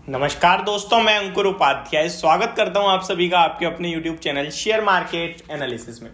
नमस्कार दोस्तों, मैं अंकुर उपाध्याय स्वागत करता हूं आप सभी का आपके अपने YouTube channel share market analysis में।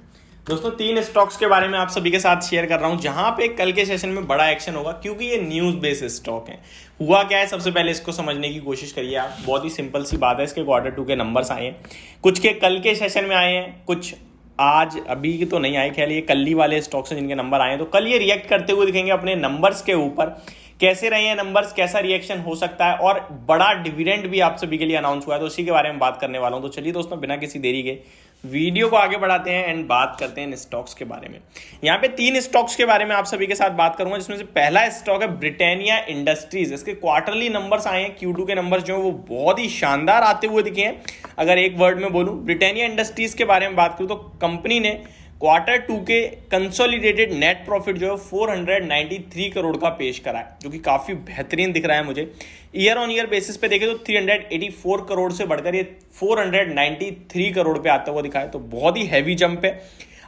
दोस्तों, 3 स्टॉक्स के बारे में आप सभी के साथ शेयर कर रहा हूं जहां पे कल के सेशन में बड़ा एक्शन होगा, क्योंकि ये न्यूज बेस्ड स्टॉक है। हुआ क्या है, सबसे पहले इसको समझने की कोशिश करिए आप। बहुत ही सिंपल सी बात है, इसके Q2 के नंबर्स आए हैं, कुछ के कल के सेशन में आए हैं, कुछ आज अभी की तो नहीं आए। ख्याल ये कल ही वाले स्टॉक्स हैं जिनके नंबर आए हैं, तो कल ये रिएक्ट करते हुए दिखेंगे अपने नंबर्स के ऊपर। कैसे रहे हैं नंबर्स, कैसा रिएक्शन हो सकता है, और बड़ा डिविडेंड भी आप सभी के लिए अनाउंस हुआ है, तो उसी के बारे में बात करने वाला हूं। तो चलिए दोस्तों, बिना किसी देरी के वीडियो को आगे बढ़ाते हैं एंड बात करते हैं इन स्टॉक्स के बारे में। यहाँ पे 3 स्टॉक्स के बारे में आप सभी के साथ बात करूंगा, जिसमें से पहला स्टॉक है ब्रिटानिया इंडस्ट्रीज। इसके क्वार्टरली नंबर्स आए हैं, Q2 के नंबर्स जो है वो बहुत ही शानदार आते हुए दिखे हैं। अगर एक वर्ड में बोलूं ब्रिटानिया इंडस्ट्रीज के बारे में बात करूं, तो कंपनी ने Q2 के कंसोलिडेटेड नेट प्रॉफिट जो है 493 करोड़ का पेश करा है, जो कि काफी बेहतरीन दिख रहा है मुझे। ईयर ऑन ईयर बेसिस पे देखें तो 384 करोड़ से बढ़कर ये 493 करोड़ पे आता हुआ दिखा है, तो बहुत ही हैवी जंप है।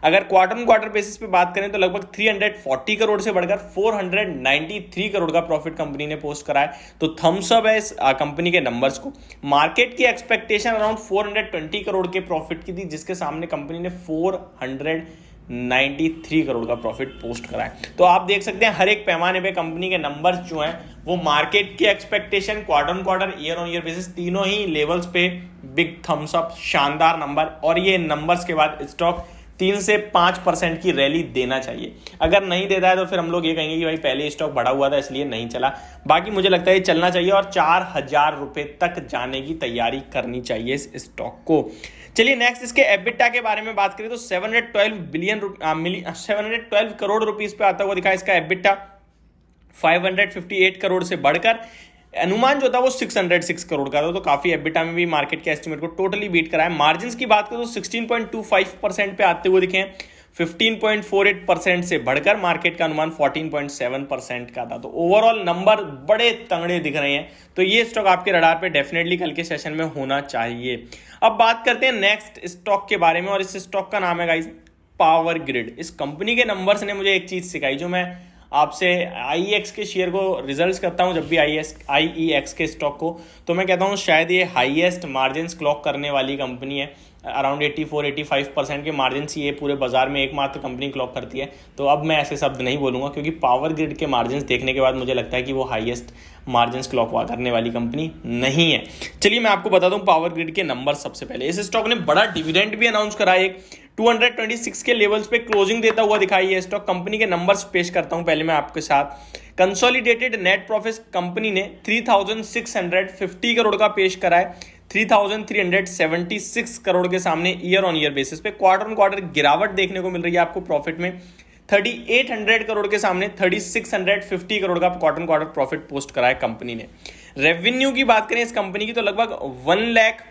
अगर क्वार्टर ऑन क्वार्टर बेसिस पे बात करें तो लगभग 340 करोड़ से बढ़कर 493 करोड़ का प्रॉफिट कंपनी ने पोस्ट करा है, तो थम्स अप है इस कंपनी के नंबर्स को। मार्केट की एक्सपेक्टेशन अराउंड 420 करोड़ के प्रॉफिट की थी, जिसके सामने कंपनी ने 493 करोड़ का प्रॉफिट पोस्ट करा है। तो आप देख सकते हैं हर एक पैमाने पे कंपनी के नंबर्स जो हैं वो मार्केट की expectation, quarter on quarter, year on year basis, तीनों ही लेवल्स पे बिग थम्स अप, शानदार नंबर। और ये नंबर्स के बाद स्टॉक 3 से 5% की रैली देना चाहिए। अगर नहीं देता है तो फिर हम लोग ये कहेंगे कि भाई पहले स्टॉक बढ़ा हुआ था इसलिए नहीं चला। बाकी मुझे लगता है ये चलना चाहिए और 4000 रुपए तक जाने की तैयारी करनी चाहिए इस स्टॉक को। चलिए नेक्स्ट, इसके एबिटा के बारे में बात करें तो 712 करोड़ रुपीस पे आता हुआ दिखा है इसका एबिटा। 558 करोड़ से बढ़कर अनुमान जो था वो 606 करोड़ का था, तो काफी एबिटा में भी मार्केट के एस्टिमेट को टोटली बीट करा है। मार्जिन्स की बात करें तो 16.25% पे आते हुए दिखे हैं, 15.48% से बढ़कर मार्केट का अनुमान 14.7% का था। तो ओवरऑल नंबर बड़े तगड़े दिख रहे हैं, तो ये स्टॉक आपके रडार पे डेफिनेटली कल के सेशन में होना चाहिए। अब बात करते हैं नेक्स्ट स्टॉक के बारे में, और इस स्टॉक का नाम है गाइस पावर ग्रिड। इस कंपनी के नंबर्स ने मुझे एक चीज सिखाई, जो मैं आपसे IEX के शेयर को रिजल्ट्स करता हूं, जब भी IEX के स्टॉक को, तो मैं कहता हूं शायद ये हाईएस्ट मार्जिन्स क्लॉक करने वाली कंपनी है। अराउंड 84-85% के मार्जिन्स ये पूरे बाजार में एकमात्र कंपनी क्लॉक करती है। तो अब मैं ऐसे शब्द नहीं बोलूंगा, क्योंकि पावर ग्रिड के मार्जिन्स देखने के बाद मुझे लगता है कि वो हाईएस्ट मार्जिन्स क्लॉक करने वाली कंपनी नहीं है। चलिए मैं आपको बता दूं पावर ग्रिड के नंबर। सबसे पहले इस स्टॉक ने बड़ा डिविडेंड भी अनाउंस करा है, 226 के लेवल्स पे क्लोजिंग देता हुआ दिखाई है स्टॉक। कंपनी के नंबर्स पेश करता हूं पहले मैं आपके साथ। कंसोलिडेटेड नेट प्रॉफिट कंपनी ने 3650 करोड़ का पेश करा है, 3376 करोड़ के सामने ईयर ऑन ईयर बेसिस पे। क्वार्टर ऑन क्वार्टर गिरावट देखने को मिल रही है आपको प्रॉफिट में, 3800 करोड़ के सामने 3650 करोड़ का quarter on quarter profit post करा है कंपनी ने। रेवेन्यू की बात करें इस कंपनी की, तो लगभग 1 लाख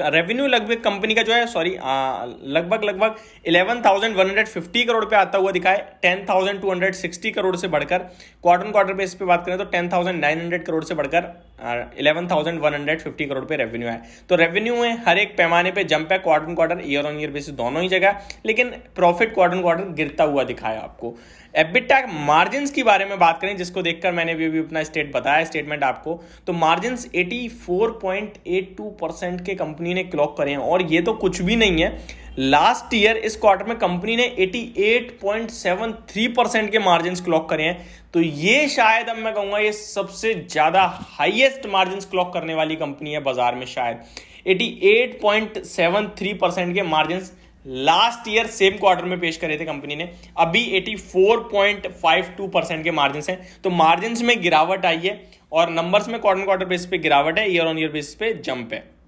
रेवेन्यू लगभग कंपनी का जो है लगभग 11,150 करोड़ पे आता हुआ दिखा है, 10,260 करोड़ से बढ़कर। क्वार्टर ऑन क्वार्टर बेस पे बात करें तो 10,900 करोड़ से बढ़कर 11,150 करोड़ पे रेवेन्यू है। तो रेवेन्यू में हर एक पैमाने पे जंप है, quarter on quarter, year on year basis दोनों ही जगह, लेकिन प्रॉफिट क्वार्टर ऑन क्वार्टर गिरता हुआ दिखाया आपको। एबिटा मार्जिन्स की बारे में बात करें, जिसको देखकर मैंने भी अपना स्टेटमेंट आपको, तो मार्जिन्स 84.82% के कंपनी ने क्लॉक करे हैं, और ये तो कुछ भी नहीं है। लास्ट ईयर इस क्वार्टर में कंपनी ने 88.73% के मार्जिन्स क्लॉक करे हैं, तो ये शायद अब मैं कहूंगा ये सबसे ज्यादा हाईएस्ट मार्जिन्स क्लॉक करने वाली कंपनी है बाजार में। शायद 88.73% के margins last year same quarter में पेश करे थे कंपनी ने, अभी 84.52% के मार्जिन्स हैं। तो मार्जिन्स में गिरावट आई है और नंबर्स में क्वार्टर क्वार्टर बेसिस पे गिरावट है, ईयर ऑन ईयर बेसिस पे जंप है।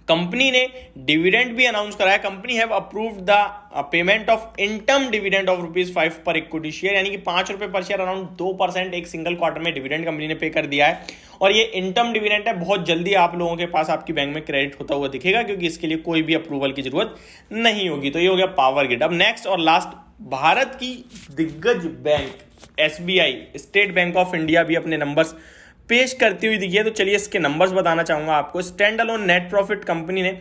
कंपनी ने डिविडेंड भी अनाउंस करा है। Company have approved the payment of interim dividend of ₹5 पर इक्विटी शेयर, यानी कि ₹5 पर शेयर, अराउंड 2% एक सिंगल क्वार्टर में डिविडेंड कंपनी ने पे कर दिया है। और ये इंटर्म डिविडेंड है, बहुत जल्दी आप लोगों के पास आपकी बैंक में क्रेडिट होता हुआ दिखेगा, क्योंकि इसके लिए कोई भी अप्रूवल की जरूरत नहीं होगी। तो ये हो गया पावर ग्रिड। अब नेक्स्ट और लास्ट, भारत की दिग्गज bank SBI, state bank of India, भी अपने नंबर्स पेश करती हुई दिखी है। तो चलिए इसके नंबर्स बताना चाहूंगा आपको। Stand alone net profit company ने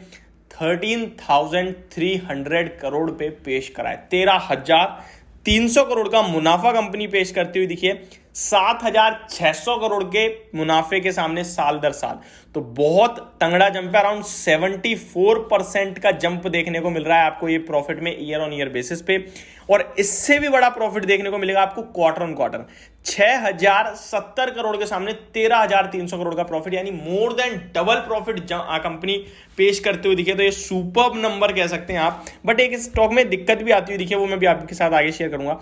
13,300 करोड़ पे पेश करा है, 13,300 करोड़ का मुनाफा कंपनी पेश करती हुई दिखी है। 7,600 करोड़ के मुनाफे के सामने साल दर साल। तो बहुत तंगड़ा जंप है, अराउंड 74% का जंप देखने को मिल रहा है आपको ये प्रॉफिट में ईयर ऑन ईयर बेसिस पे। और इससे भी बड़ा प्रॉफिट देखने को मिलेगा आपको क्वार्टर ऑन क्वार्टर, 6,070 करोड़ के सामने 13,300 करोड़ का प्रॉफिट, यानी more than double profit company पेश करते हुए दिखे। तो ये सुपर्ब नंबर कह सकते हैं आप। बट एक स्टॉक में दिक्कत भी आती हुई दिखी है, वो मैं भी आपके साथ आगे शेयर करूंगा।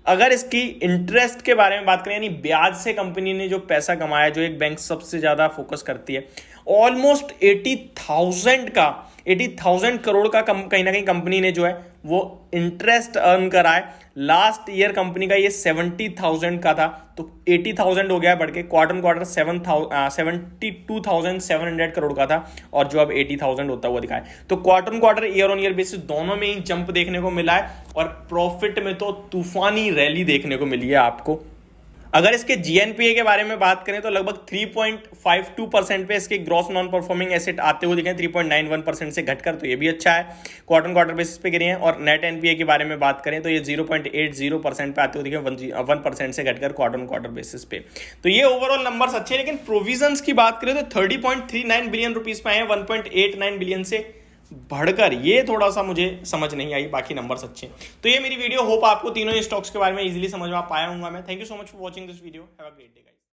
अगर इसकी इंटरेस्ट के बारे में बात करें, यानी ब्याज से कंपनी ने जो पैसा कमाया, जो एक बैंक सबसे ज्यादा फोकस करती है, ऑलमोस्ट 80,000 करोड़ का कहीं ना कहीं कंपनी ने जो है वो इंटरेस्ट अर्न करा है। लास्ट ईयर कंपनी का ये 70,000 का था, तो 80,000 हो गया बढ़ के। क्वार्टर क्वार्टर 72,700 करोड़ का था, और जो अब 80,000 होता हुआ दिखा है। तो quarter quarter year on year basis दोनों में ही जंप देखने को मिला है, और प्रॉफिट में तो तूफानी रैली देखने को मिली है आपको। अगर इसके जीएनपीए के बारे में बात करें तो लगभग 3.52% पे इसके ग्रॉस नॉन परफॉर्मिंग एसेट आते हुए दिखे, 3.91% से घटकर, तो ये भी अच्छा है। क्वार्टर क्वार्टर बेसिस पे गिरे हैं। और नेट एनपीए के बारे में बात करें तो ये 0.80% पे आते हुए दिखे, 1% से घटकर क्वार्टर क्वार्टर बेसिस पे। तो ये ओवरऑल नंबर्स अच्छे हैं। लेकिन प्रोविजंस की बात करें तो 30.39 बिलियन रुपीज पे आए हैं, 1.89 बिलियन से बढ़कर। ये थोड़ा सा मुझे समझ नहीं आई, बाकी नंबर्स अच्छे। तो ये मेरी वीडियो, होप आपको तीनों स्टॉक्स के बारे में इजीली समझ में पाया हूंगा मैं। Thank you so much for watching this video. Have a great day guys.